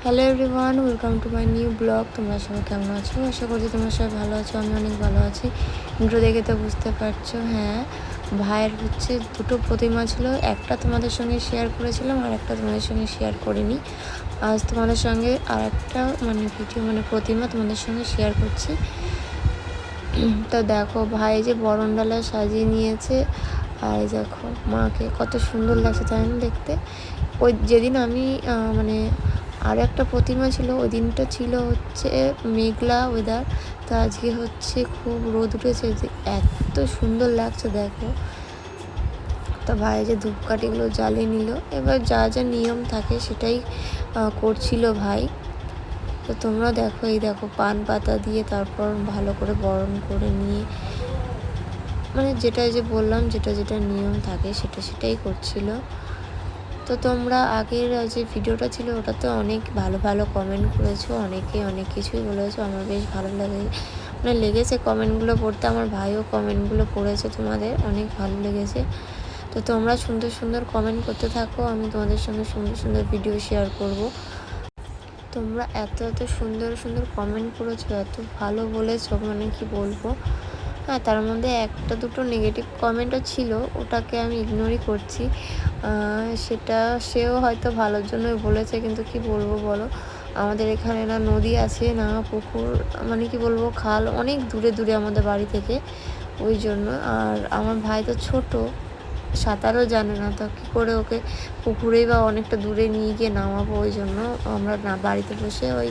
Hello everyone, welcome to my new blog. তোমরা সবাই কেমন আছো? আশা করছি তোমরা সবাই ভালো আছো। আমি অনেক ভালো আছি। ইন্ট্রো দেখে তো বুঝতে পারছো। হ্যাঁ, ভাইয়ের দুটো প্রতিমা ছিল। একটা তোমাদের সঙ্গে শেয়ার করেছিলাম আর একটা তোমাদের সঙ্গে শেয়ার করিনি। আজ তোমাদের সঙ্গে আর একটা ভিডিও প্রতিমা তোমাদের সঙ্গে শেয়ার করছি। তো দেখো, ভাই যে বরণডালা সাজিয়ে নিয়েছে আর দেখো মাকে কত সুন্দর লাগছে, তাই না দেখতে। ওই যেদিন আমি আর একটা প্রতিমা ছিল, ওই দিনটা ছিল মেঘলা ওয়েদার। তো আজকে খুব রোদ উঠেছে, যে এত সুন্দর লাগছে দেখো। তো ভাই যে ধূপকাঠিগুলো জ্বালিয়ে নিল, এবার যা যা নিয়ম থাকে সেটাই করছিল ভাই। তো তোমরা দেখো, এই দেখো পান পাতা দিয়ে তারপর ভালো করে বরণ করে নিয়ে যেটা যে বললাম, যেটা যেটা নিয়ম থাকে সেটাই করছিল। তো তোমরা আগের যে ভিডিওটা ছিল ওটাতে অনেক ভালো ভালো কমেন্ট করেছো, অনেকে অনেক কিছুই বলেছো। আমার বেশ ভালো লেগেছে কমেন্টগুলো পড়তে। আমার ভাইও কমেন্টগুলো পড়েছে, তোমাদের অনেক ভালো লেগেছে। তো তোমরা সুন্দর সুন্দর কমেন্ট করতে থাকো, আমি তোমাদের সঙ্গে সুন্দর সুন্দর ভিডিও শেয়ার করব। তোমরা এত এত সুন্দর সুন্দর কমেন্ট করেছো, এত ভালো বলেছো, কি বলবো। হ্যাঁ, তার মধ্যে একটা দুটো নেগেটিভ কমেন্টও ছিল, ওটাকে আমি ইগনোরই করছি। সেও হয়তো ভালোর জন্যই বলেছে, কিন্তু কি বলবো বলো, আমাদের এখানে না নদী আছে না পুকুর, কি বলবো, খাল অনেক দূরে দূরে আমাদের বাড়ি থেকে। ওই জন্য, আর আমার ভাই তো ছোট, সাঁতারও জানে না, তো কী করে ওকে পুকুরেই বা অনেকটা দূরে নিয়ে গিয়ে নামাবো। ওই জন্য আমরা বাড়িতে বসে ওই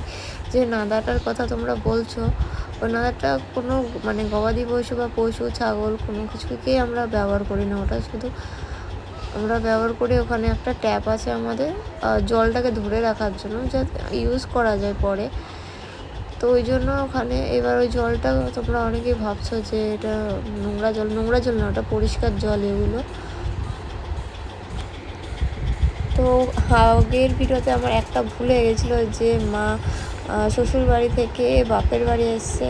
যে নাদাটার কথা তোমরা বলছো, ওই নাদাটা কোনো গবাদি পশু বা পশু ছাগল কোনো কিছুকেই আমরা ব্যবহার করি না। ওটা শুধু আমরা ব্যবহার করি, ওখানে একটা ট্যাপ আছে আমাদের জলটাকে ধরে রাখার জন্য, যাতে ইউজ করা যায় পরে। তো ওই জন্য ওখানে এবার ওই জলটা, তোমরা অনেকেই ভাবছো যে এটা নোংরা জল না, ওটা পরিষ্কার জল এগুলো। তো আগের ভিডিওতে আমার একটা ভুল হয়ে গেছিলো, যে মা শ্বশুর বাড়ি থেকে বাপের বাড়ি এসছে।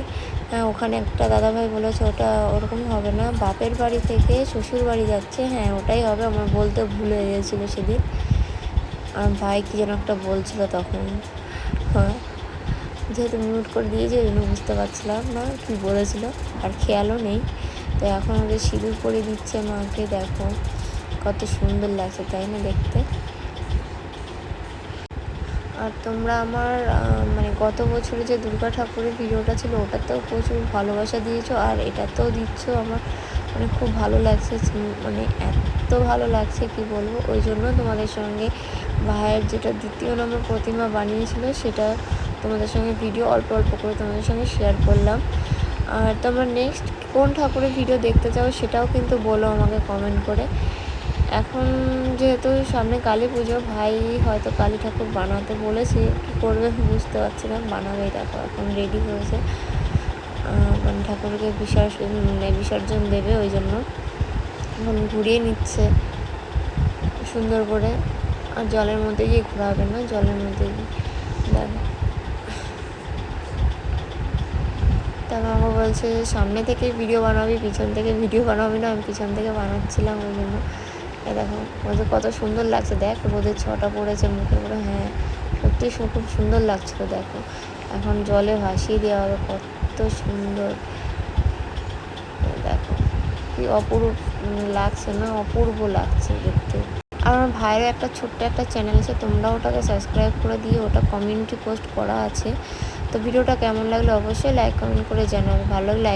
হ্যাঁ, ওখানে একটা দাদাভাই বলেছে ওটা ওরকম হবে না, বাপের বাড়ি থেকে শ্বশুর বাড়ি যাচ্ছে। হ্যাঁ, ওটাই হবে। আমার বলতে ভুল হয়ে গেছিলো সেদিন। আর ভাই কী যেন একটা বলছিল তখন, হ্যাঁ, যেহেতু মিউট করে দিয়েছি ওই জন্য বুঝতে পারছিলাম না কী বলেছিল, আর খেয়ালও নেই। তো এখন ওদের সিঁদুর পরে দিচ্ছে মাকে, দেখো কত সুন্দর লাগছে, তাই না দেখতে। আর তোমরা আমার গত বছরে যে দুর্গা ঠাকুরের ভিডিওটা ছিল ওটাতেও প্রচুর ভালোবাসা দিয়েছো, আর এটাতেও দিচ্ছ। আমার খুব ভালো লাগছে, এত ভালো লাগছে কি বলবো। ওই জন্য তোমাদের সঙ্গে ভাইয়ের যেটা দ্বিতীয় নম্বর প্রতিমা বানিয়েছিল সেটা তোমাদের সঙ্গে ভিডিও অল্প অল্প করে তোমাদের সঙ্গে শেয়ার করলাম। আর তোমরা নেক্সট কোন ঠাকুরের ভিডিও দেখতে চাও সেটাও কিন্তু বলো আমাকে কমেন্ট করে। এখন যেহেতু সামনে কালী পুজো, ভাই হয়তো কালী ঠাকুর বানাতে বলেছে, কী করবে বুঝতে পারছি না। বানাবে, দেখো এখন রেডি হয়েছে, ঠাকুরকে বিসর্জন দেবে, ওই জন্য এখন ঘুরিয়ে নিচ্ছে সুন্দর করে। আর জলের মধ্যে গিয়ে ঘোরাবে না, জলের মধ্যে গিয়ে দেখো। তারপর আমাকে বলছে সামনে থেকে ভিডিও বানাবি, পিছন থেকে ভিডিও বানাবি না। আমি পিছন থেকে বানাচ্ছিলাম, ওই জন্য। দেখো বলছে কত সুন্দর লাগছে, দেখ রোদের ছটা পড়েছে মুখে পুরো। হ্যাঁ, সত্যি খুব সুন্দর লাগছিলো। দেখো এখন জলে ভাসিয়ে দেওয়া হবে, কত সুন্দর দেখো, কি অপরূপ লাগছে না, অপূর্ব লাগছে দেখতে। আর আমার ভাইয়েরও একটা ছোট্ট একটা চ্যানেল আছে, তোমরা ওটাকে সাবস্ক্রাইব করে দিয়ে, ওটা কমিউনিটি পোস্ট করা আছে। তো ভিডিওটা কেমন লাগলো অবশ্যই লাইক কমেন্ট করে জানাবে। ভালো লাগলে